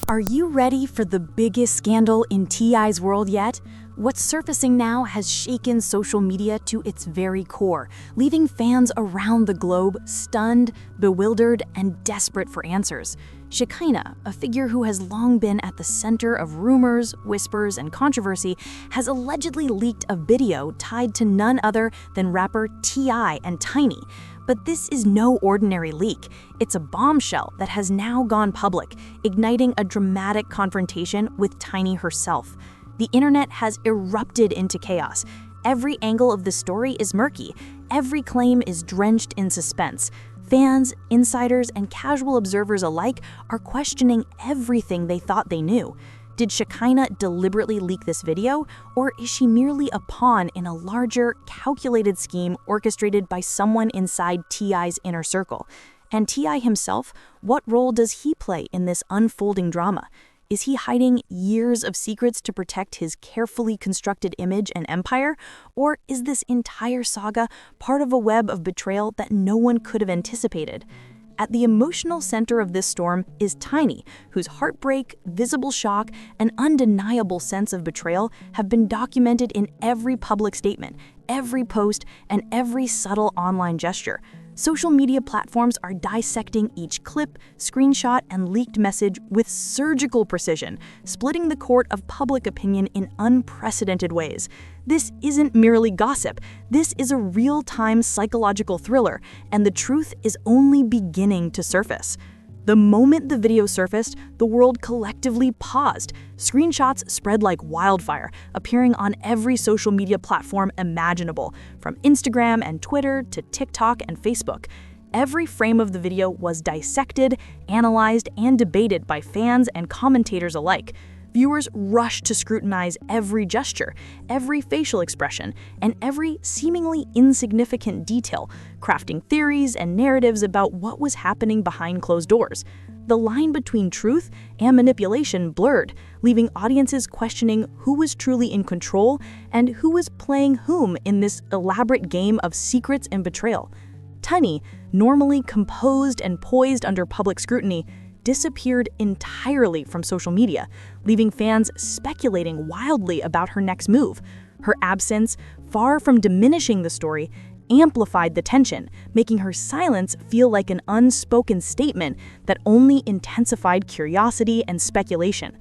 Are you ready for the biggest scandal in T.I.'s world yet? What's surfacing now has shaken social media to its very core, leaving fans around the globe stunned, bewildered, and desperate for answers. Shekinah, a figure who has long been at the center of rumors, whispers, and controversy, has allegedly leaked a video tied to none other than rapper T.I. and Tiny. But this is no ordinary leak. It's a bombshell that has now gone public, igniting a dramatic confrontation with Tiny herself. The internet has erupted into chaos. Every angle of the story is murky. Every claim is drenched in suspense. Fans, insiders, and casual observers alike are questioning everything they thought they knew. Did Shekinah deliberately leak this video, or is she merely a pawn in a larger, calculated scheme orchestrated by someone inside T.I.'s inner circle? And T.I. himself, what role does he play in this unfolding drama? Is he hiding years of secrets to protect his carefully constructed image and empire? Or is this entire saga part of a web of betrayal that no one could have anticipated? At the emotional center of this storm is Tiny, whose heartbreak, visible shock, and undeniable sense of betrayal have been documented in every public statement, every post, and every subtle online gesture. Social media platforms are dissecting each clip, screenshot, and leaked message with surgical precision, splitting the court of public opinion in unprecedented ways. This isn't merely gossip. This is a real-time psychological thriller, and the truth is only beginning to surface. The moment the video surfaced, the world collectively paused. Screenshots spread like wildfire, appearing on every social media platform imaginable, from Instagram and Twitter to TikTok and Facebook. Every frame of the video was dissected, analyzed, and debated by fans and commentators alike. Viewers rushed to scrutinize every gesture, every facial expression, and every seemingly insignificant detail, crafting theories and narratives about what was happening behind closed doors. The line between truth and manipulation blurred, leaving audiences questioning who was truly in control and who was playing whom in this elaborate game of secrets and betrayal. Tiny, normally composed and poised under public scrutiny, disappeared entirely from social media, leaving fans speculating wildly about her next move. Her absence, far from diminishing the story, amplified the tension, making her silence feel like an unspoken statement that only intensified curiosity and speculation.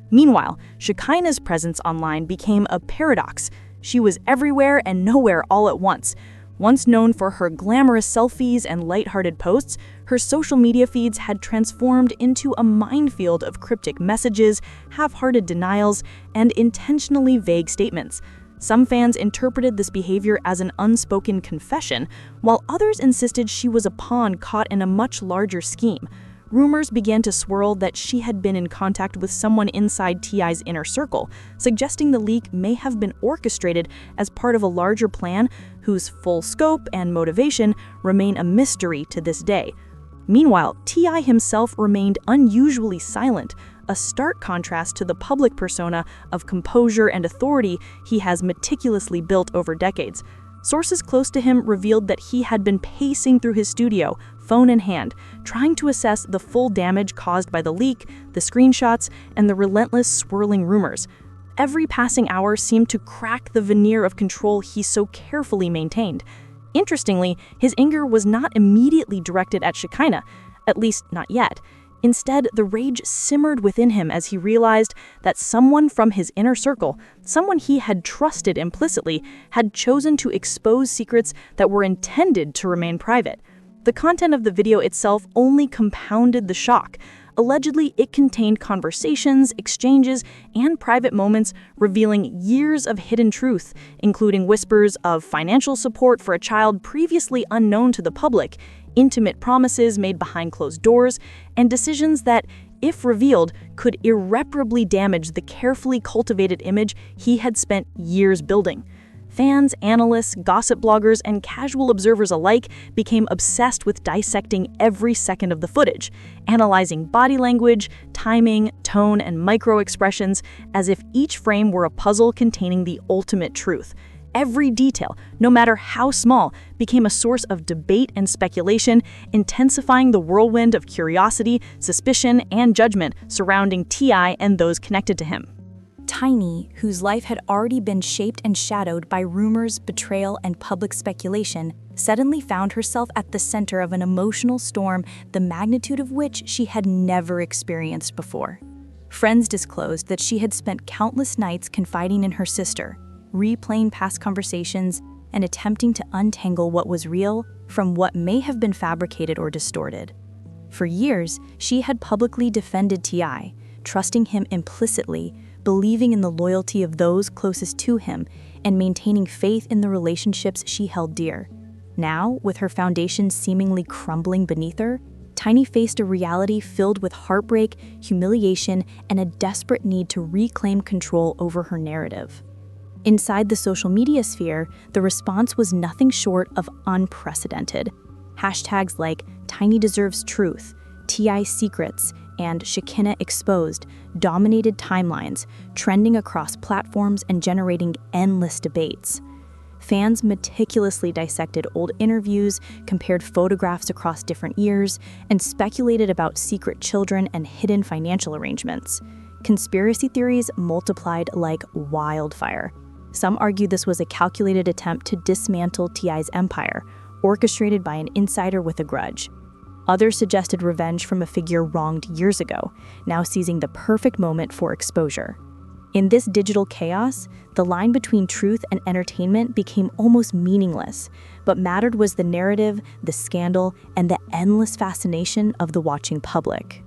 Meanwhile, Shekinah's presence online became a paradox. She was everywhere and nowhere all at once. Once known for her glamorous selfies and lighthearted posts, her social media feeds had transformed into a minefield of cryptic messages, half-hearted denials, and intentionally vague statements. Some fans interpreted this behavior as an unspoken confession, while others insisted she was a pawn caught in a much larger scheme. Rumors began to swirl that she had been in contact with someone inside T.I.'s inner circle, suggesting the leak may have been orchestrated as part of a larger plan whose full scope and motivation remain a mystery to this day. Meanwhile, T.I. himself remained unusually silent, a stark contrast to the public persona of composure and authority he has meticulously built over decades. Sources close to him revealed that he had been pacing through his studio, phone in hand, trying to assess the full damage caused by the leak, the screenshots, and the relentless swirling rumors. Every passing hour seemed to crack the veneer of control he so carefully maintained. Interestingly, his anger was not immediately directed at Shekinah, at least not yet. Instead, the rage simmered within him as he realized that someone from his inner circle, someone he had trusted implicitly, had chosen to expose secrets that were intended to remain private. The content of the video itself only compounded the shock. Allegedly, it contained conversations, exchanges, and private moments revealing years of hidden truth, including whispers of financial support for a child previously unknown to the public, intimate promises made behind closed doors, and decisions that, if revealed, could irreparably damage the carefully cultivated image he had spent years building. Fans, analysts, gossip bloggers, and casual observers alike became obsessed with dissecting every second of the footage, analyzing body language, timing, tone, and micro-expressions as if each frame were a puzzle containing the ultimate truth. every detail, no matter how small, became a source of debate and speculation, intensifying the whirlwind of curiosity, suspicion, and judgment surrounding T.I. and those connected to him. Tiny, whose life had already been shaped and shadowed by rumors, betrayal, and public speculation, suddenly found herself at the center of an emotional storm the magnitude of which she had never experienced before. Friends disclosed that she had spent countless nights confiding in her sister, replaying past conversations, and attempting to untangle what was real from what may have been fabricated or distorted. For years, she had publicly defended T.I., trusting him implicitly, believing in the loyalty of those closest to him, and maintaining faith in the relationships she held dear. Now, with her foundation seemingly crumbling beneath her, Tiny faced a reality filled with heartbreak, humiliation, and a desperate need to reclaim control over her narrative. Inside the social media sphere, the response was nothing short of unprecedented. Hashtags like Tiny Deserves Truth, T.I. Secrets, and Shekinah Exposed dominated timelines, trending across platforms and generating endless debates. Fans meticulously dissected old interviews, compared photographs across different years, and speculated about secret children and hidden financial arrangements. Conspiracy theories multiplied like wildfire. Some argued this was a calculated attempt to dismantle T.I.'s empire, orchestrated by an insider with a grudge. Others suggested revenge from a figure wronged years ago, now seizing the perfect moment for exposure. In this digital chaos, the line between truth and entertainment became almost meaningless. What mattered was the narrative, the scandal, and the endless fascination of the watching public.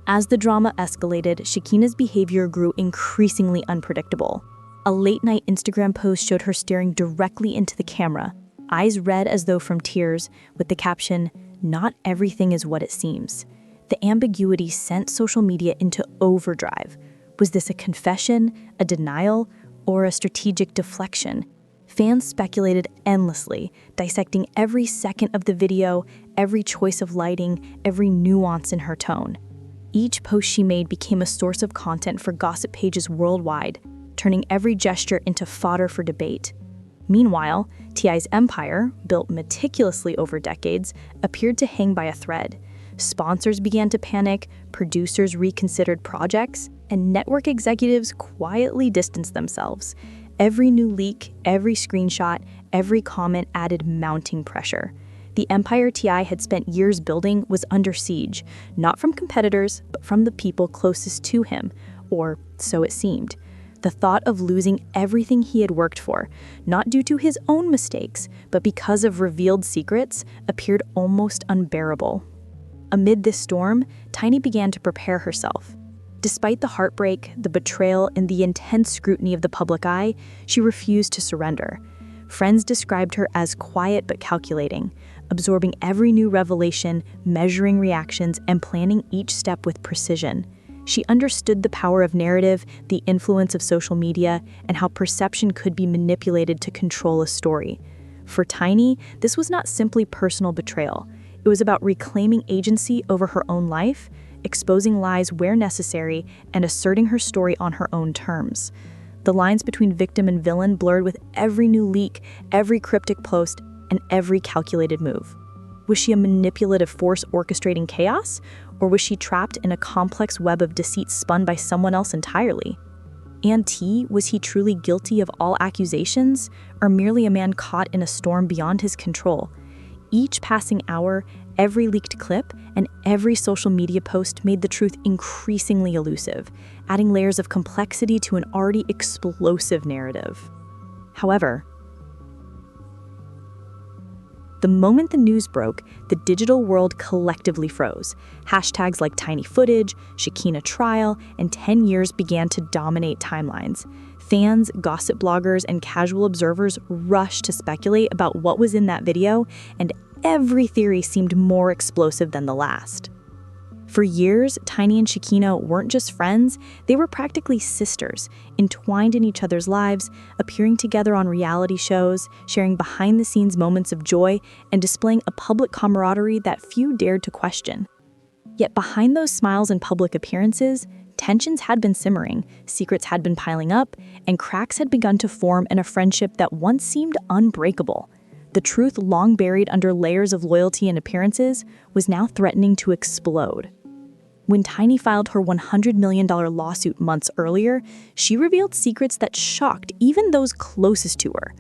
As the drama escalated, Shekinah's behavior grew increasingly unpredictable. A late-night Instagram post showed her staring directly into the camera, eyes red as though from tears, with the caption, "Not everything is what it seems." The ambiguity sent social media into overdrive. Was this a confession, a denial, or a strategic deflection? Fans speculated endlessly, dissecting every second of the video, every choice of lighting, every nuance in her tone. Each post she made became a source of content for gossip pages worldwide, turning every gesture into fodder for debate. Meanwhile, T.I.'s empire, built meticulously over decades, appeared to hang by a thread. Sponsors began to panic, producers reconsidered projects, and network executives quietly distanced themselves. Every new leak, every screenshot, every comment added mounting pressure. The empire T.I. had spent years building was under siege, not from competitors, but from the people closest to him, or so it seemed. The thought of losing everything he had worked for, not due to his own mistakes, but because of revealed secrets, appeared almost unbearable. Amid this storm, Tiny began to prepare herself. Despite the heartbreak, the betrayal, and the intense scrutiny of the public eye, she refused to surrender. Friends described her as quiet but calculating, absorbing every new revelation, measuring reactions, and planning each step with precision. She understood the power of narrative, the influence of social media, and how perception could be manipulated to control a story. For Tiny, this was not simply personal betrayal. It was about reclaiming agency over her own life, exposing lies where necessary, and asserting her story on her own terms. The lines between victim and villain blurred with every new leak, every cryptic post, and every calculated move. Was she a manipulative force orchestrating chaos, or was she trapped in a complex web of deceit spun by someone else entirely? And T, was he truly guilty of all accusations, or merely a man caught in a storm beyond his control? Each passing hour, every leaked clip, and every social media post made the truth increasingly elusive, adding layers of complexity to an already explosive narrative. However, the moment the news broke, the digital world collectively froze. Hashtags like Tiny Footage, Shekinah Trial, and 10 years began to dominate timelines. Fans, gossip bloggers, and casual observers rushed to speculate about what was in that video, and every theory seemed more explosive than the last. For years, Tiny and Shekinah weren't just friends, they were practically sisters, entwined in each other's lives, appearing together on reality shows, sharing behind-the-scenes moments of joy, and displaying a public camaraderie that few dared to question. Yet behind those smiles and public appearances, Tensions had been simmering, secrets had been piling up, and cracks had begun to form in a friendship that once seemed unbreakable. The truth, long buried under layers of loyalty and appearances, was now threatening to explode. When Tiny filed her $100 million lawsuit months earlier, she revealed secrets that shocked even those closest to her.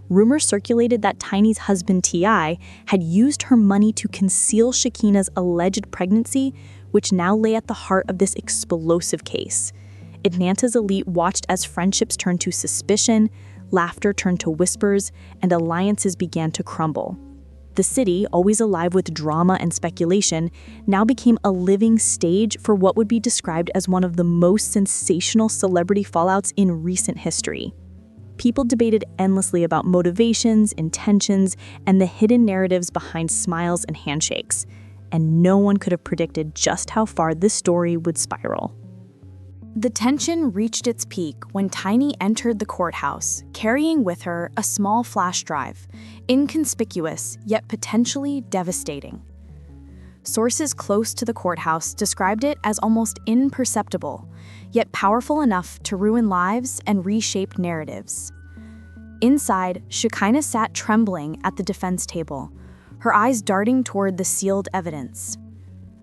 Rumors circulated that Tiny's husband, T.I., had used her money to conceal Shekinah's alleged pregnancy, which now lay at the heart of this explosive case. Atlanta's elite watched as friendships turned to suspicion, laughter turned to whispers, and alliances began to crumble. The city, always alive with drama and speculation, now became a living stage for what would be described as one of the most sensational celebrity fallouts in recent history. People debated endlessly about motivations, intentions, and the hidden narratives behind smiles and handshakes, and no one could have predicted just how far this story would spiral. The tension reached its peak when Tiny entered the courthouse, carrying with her a small flash drive, inconspicuous yet potentially devastating. Sources close to the courthouse described it as almost imperceptible, yet powerful enough to ruin lives and reshape narratives. Inside, Shekinah sat trembling at the defense table, her eyes darting toward the sealed evidence.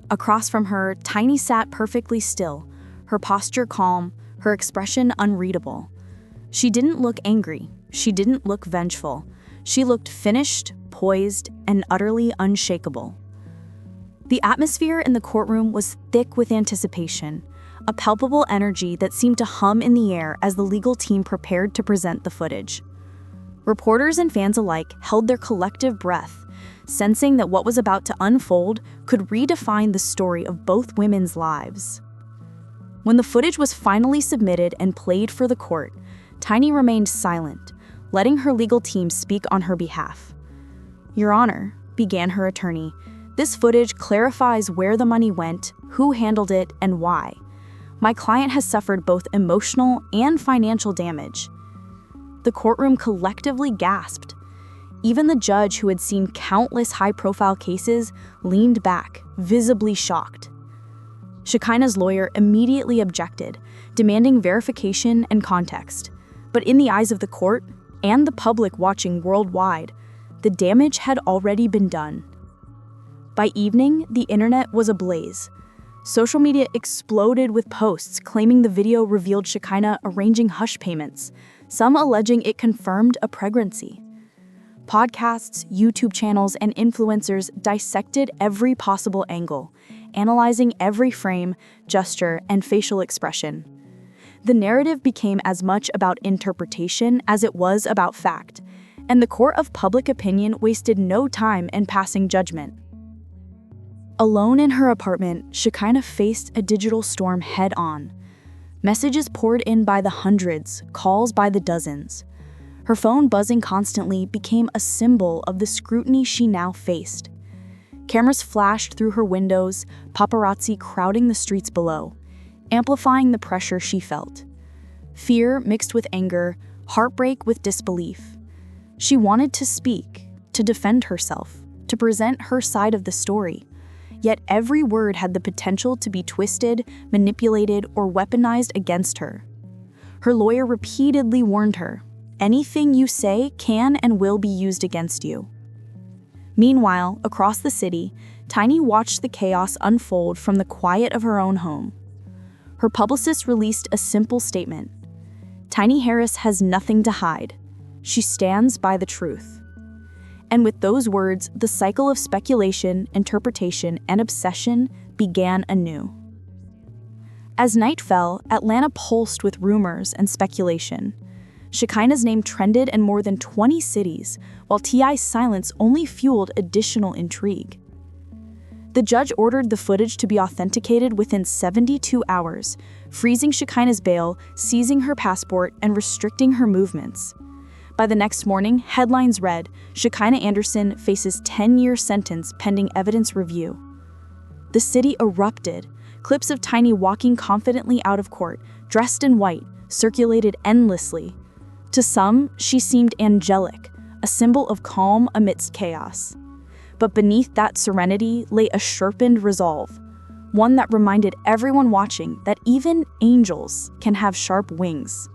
Across from her, Tiny sat perfectly still, her posture calm, her expression unreadable. She didn't look angry. She didn't look vengeful. She looked finished, poised, and utterly unshakable. The atmosphere in the courtroom was thick with anticipation, a palpable energy that seemed to hum in the air as the legal team prepared to present the footage. Reporters and fans alike held their collective breath, sensing that what was about to unfold could redefine the story of both women's lives. When the footage was finally submitted and played for the court, Tiny remained silent, letting her legal team speak on her behalf. "Your Honor," began her attorney, "this footage clarifies where the money went, who handled it, and why. My client has suffered both emotional and financial damage." The courtroom collectively gasped. Even the judge, who had seen countless high-profile cases, leaned back, visibly shocked. Shekinah's lawyer immediately objected, demanding verification and context. But in the eyes of the court, and the public watching worldwide, the damage had already been done. By evening, the internet was ablaze. Social media exploded with posts claiming the video revealed Shekinah arranging hush payments, some alleging it confirmed a pregnancy. Podcasts, YouTube channels, and influencers dissected every possible angle, analyzing every frame, gesture, and facial expression. The narrative became as much about interpretation as it was about fact, and the court of public opinion wasted no time in passing judgment. Alone in her apartment, Shekinah faced a digital storm head-on. Messages poured in by the hundreds, calls by the dozens. Her phone buzzing constantly became a symbol of the scrutiny she now faced. Cameras flashed through her windows, paparazzi crowding the streets below, amplifying the pressure she felt. Fear mixed with anger, heartbreak with disbelief. She wanted to speak, to defend herself, to present her side of the story. Yet every word had the potential to be twisted, manipulated, or weaponized against her. Her lawyer repeatedly warned her, "Anything you say can and will be used against you." Meanwhile, across the city, Tiny watched the chaos unfold from the quiet of her own home. Her publicist released a simple statement: "Tiny Harris has nothing to hide. She stands by the truth." And with those words, the cycle of speculation, interpretation, and obsession began anew. As night fell, Atlanta pulsed with rumors and speculation. Shekinah's name trended in more than 20 cities, while T.I.'s silence only fueled additional intrigue. The judge ordered the footage to be authenticated within 72 hours, freezing Shekinah's bail, seizing her passport, and restricting her movements. By the next morning, headlines read, "Shekinah Anderson faces 10-year sentence pending evidence review." The city erupted. Clips of Tiny walking confidently out of court, dressed in white, circulated endlessly. To some, she seemed angelic, a symbol of calm amidst chaos. But beneath that serenity lay a sharpened resolve. one that reminded everyone watching that even angels can have sharp wings.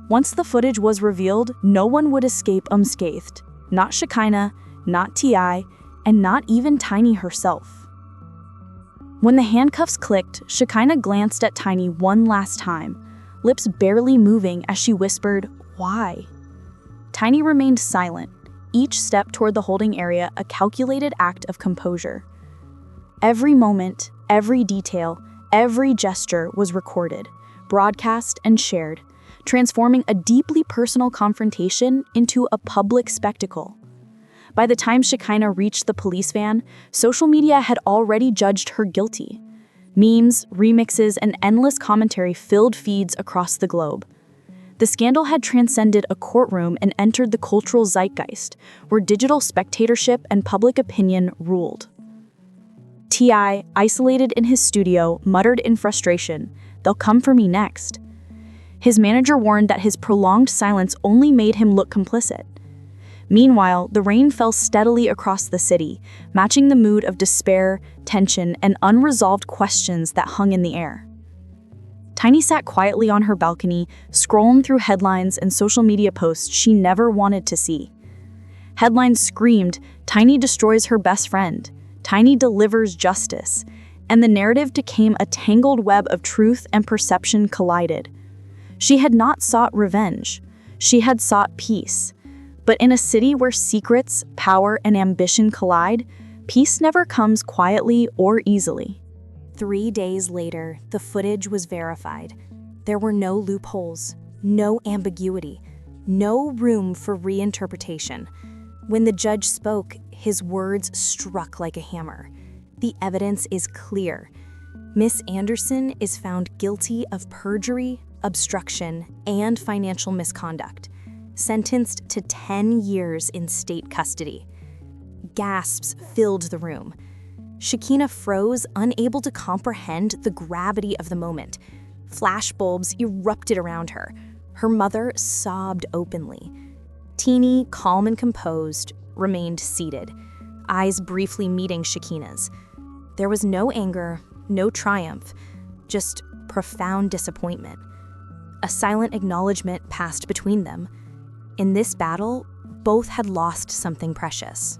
Once the footage was revealed, no one would escape unscathed. Not Shekinah, not T.I., and not even Tiny herself. When the handcuffs clicked, Shekinah glanced at Tiny one last time, lips barely moving as she whispered, "Why?" Tiny remained silent, each step toward the holding area a calculated act of composure. Every moment, every detail, every gesture was recorded, broadcast, and shared, transforming a deeply personal confrontation into a public spectacle. By the time Shekinah reached the police van, social media had already judged her guilty. Memes, remixes, and endless commentary filled feeds across the globe. The scandal had transcended a courtroom and entered the cultural zeitgeist, where digital spectatorship and public opinion ruled. T.I., isolated in his studio, muttered in frustration, "They'll come for me next." His manager warned that his prolonged silence only made him look complicit. Meanwhile, the rain fell steadily across the city, matching the mood of despair, tension, and unresolved questions that hung in the air. Tiny sat quietly on her balcony, scrolling through headlines and social media posts she never wanted to see. Headlines screamed, "Tiny destroys her best friend," "Tiny delivers justice," and the narrative became a tangled web of truth and perception collided. She had not sought revenge. She had sought peace. But in a city where secrets, power, and ambition collide, peace never comes quietly or easily. 3 days later, the footage was verified. There were no loopholes, no ambiguity, no room for reinterpretation. When the judge spoke, his words struck like a hammer. The evidence is clear. Miss Anderson is found guilty of perjury, obstruction, and financial misconduct, sentenced to 10 years in state custody. Gasps filled the room. Shekinah froze, unable to comprehend the gravity of the moment. Flashbulbs erupted around her. Her mother sobbed openly. Teeny, calm and composed, remained seated, eyes briefly meeting Shekinah's. There was no anger, no triumph, just profound disappointment. A silent acknowledgement passed between them. In this battle, both had lost something precious.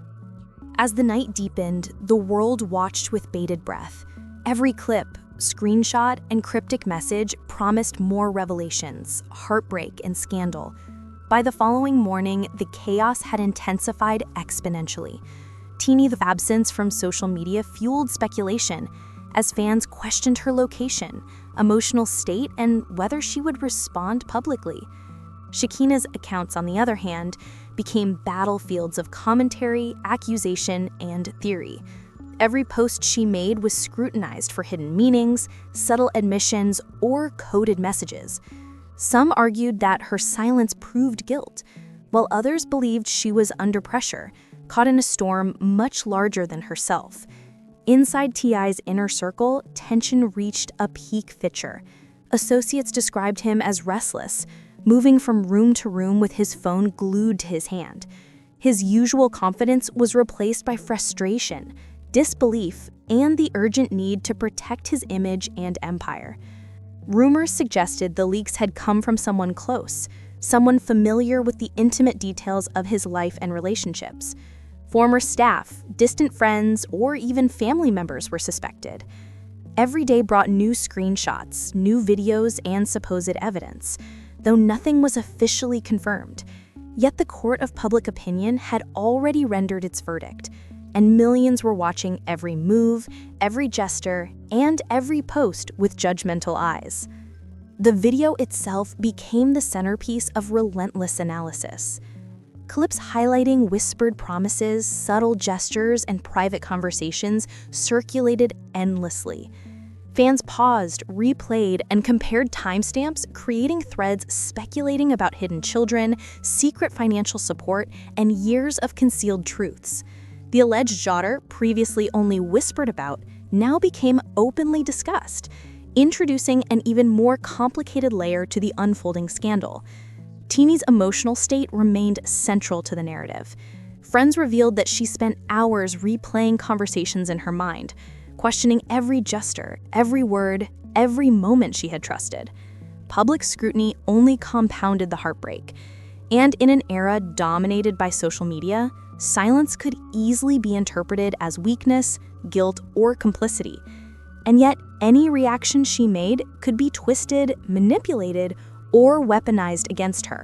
As the night deepened, the world watched with bated breath. Every clip, screenshot, and cryptic message promised more revelations, heartbreak, and scandal. By the following morning, the chaos had intensified exponentially. Teeny's absence from social media fueled speculation, as fans questioned her location, emotional state, and whether she would respond publicly. Shekinah's accounts, on the other hand, became battlefields of commentary, accusation, and theory. Every post she made was scrutinized for hidden meanings, subtle admissions, or coded messages. Some argued that her silence proved guilt, while others believed she was under pressure, caught in a storm much larger than herself. Inside T.I.'s inner circle, tension reached a peak pitcher. Associates described him as restless, moving from room to room with his phone glued to his hand. His usual confidence was replaced by frustration, disbelief, and the urgent need to protect his image and empire. Rumors suggested the leaks had come from someone close, someone familiar with the intimate details of his life and relationships. Former staff, distant friends, or even family members were suspected. Every day brought new screenshots, new videos, and supposed evidence, though nothing was officially confirmed. Yet the court of public opinion had already rendered its verdict, and millions were watching every move, every gesture, and every post with judgmental eyes. The video itself became the centerpiece of relentless analysis. Clips highlighting whispered promises, subtle gestures, and private conversations circulated endlessly. Fans paused, replayed, and compared timestamps, creating threads speculating about hidden children, secret financial support, and years of concealed truths. The alleged daughter, previously only whispered about, now became openly discussed, introducing an even more complicated layer to the unfolding scandal. Teeny's emotional state remained central to the narrative. Friends revealed that she spent hours replaying conversations in her mind, questioning every gesture, every word, every moment she had trusted. Public scrutiny only compounded the heartbreak. And in an era dominated by social media, silence could easily be interpreted as weakness, guilt, or complicity. And yet, any reaction she made could be twisted, manipulated, or weaponized against her.